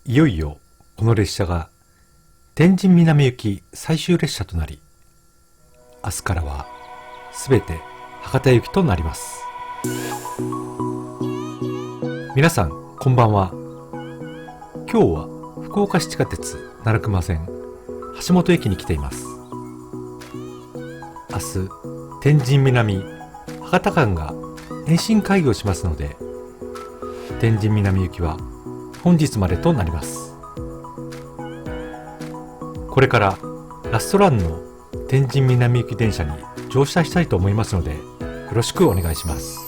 いよいよこの列車が天神南行き最終列車となり、明日からはすべて博多行きとなります。皆さんこんばんは。今日は福岡市地下鉄奈良熊線橋本駅に来ています。明日天神南博多間が延伸開業しますので、天神南行きは本日までとなります。これからラストランの天神南行き電車に乗車したいと思いますので、よろしくお願いします。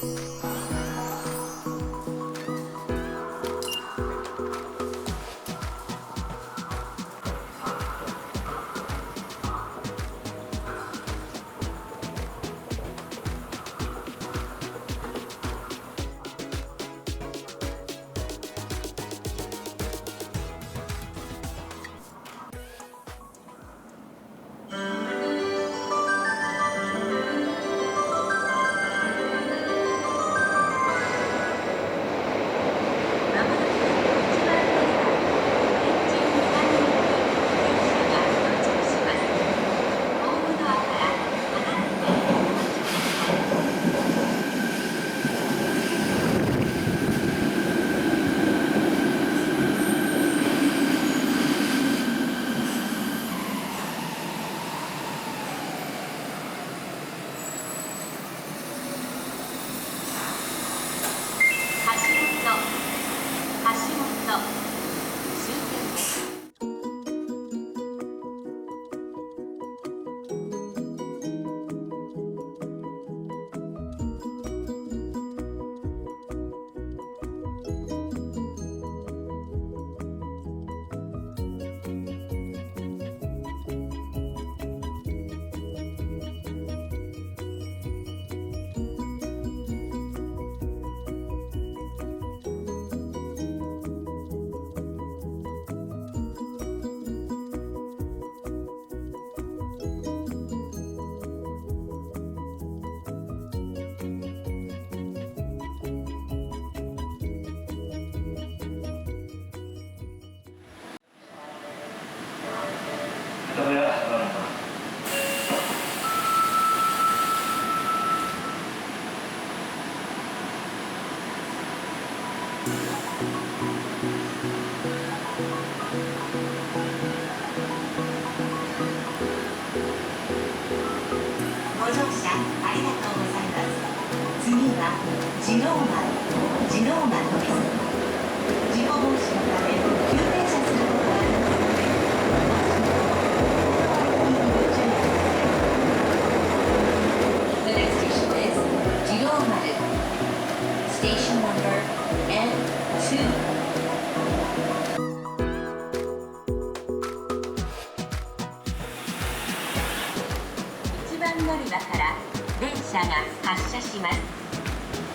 乗り場から電車が発車します。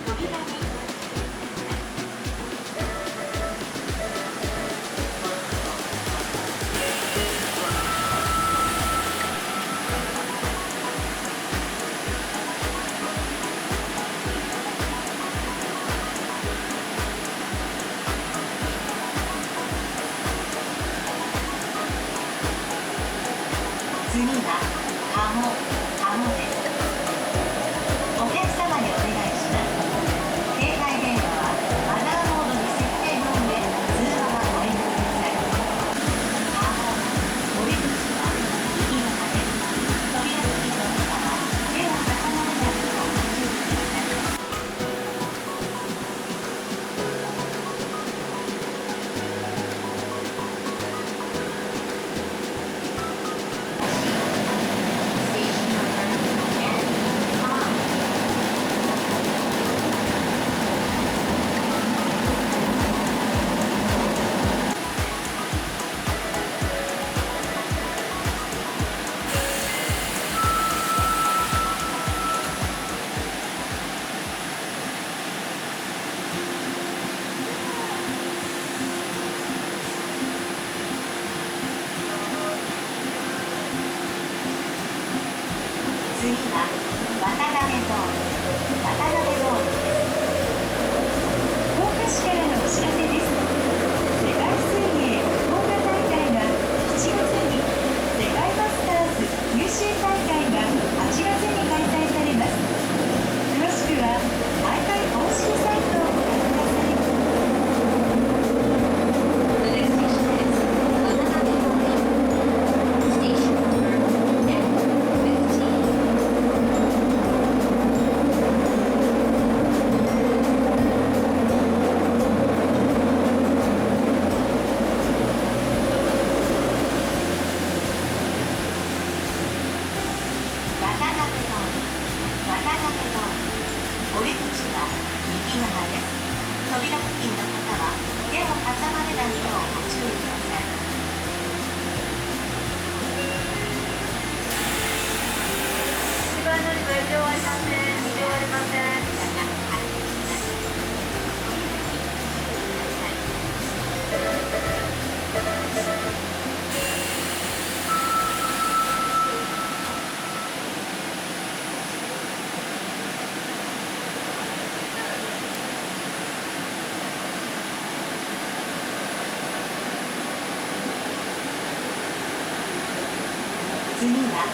扉に次は鴨です。お客様にお願いします。携帯電話はマナーモードに設定の上、通話はご遠慮ください。森口は右側です。扉付近の方は手を重ねないようご注意ください。Station number 次は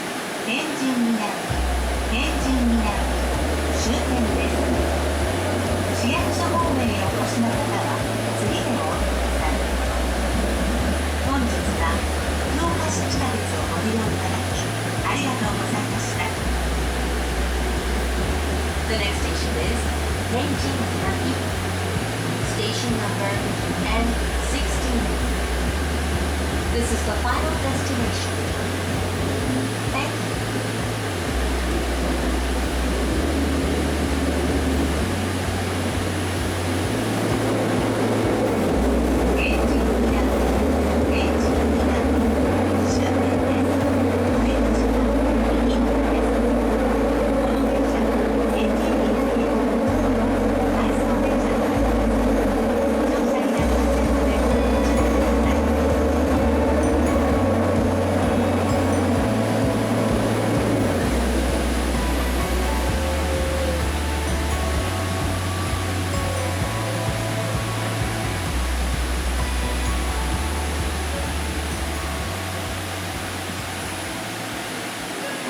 天神南終点です。市役所方面へお越しの方は次でお降りください。本日は福岡市地下鉄をご利用いただきありがとうございました。 The next station is 天神南 Station number N16. This is the final destination. Thank you.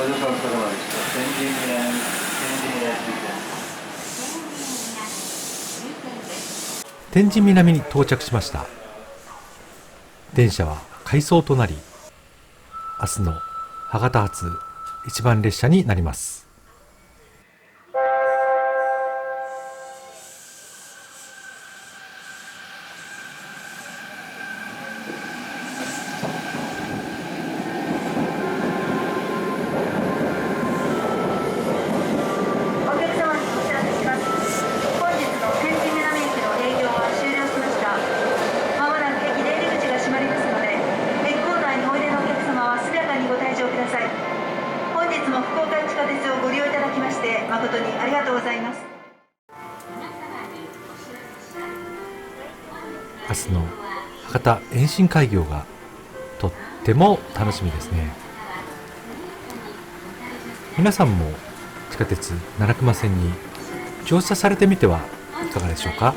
ご乗車お疲れ様でした。天神南天神南に到着しました。電車は回送となり、明日の博多発一番列車になります。本日も福岡地下鉄をご利用いただきまして誠にありがとうございます。明日の博多延伸開業がとっても楽しみですね。皆さんも地下鉄七熊線に乗車されてみてはいかがでしょうか。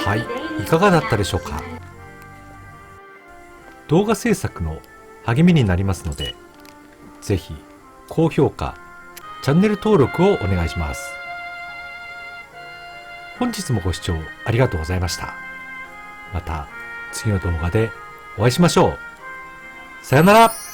はい、いかがだったでしょうか。動画制作の励みになりますので、ぜひ高評価、チャンネル登録をお願いします。本日もご視聴ありがとうございました。また次の動画でお会いしましょう。さよなら。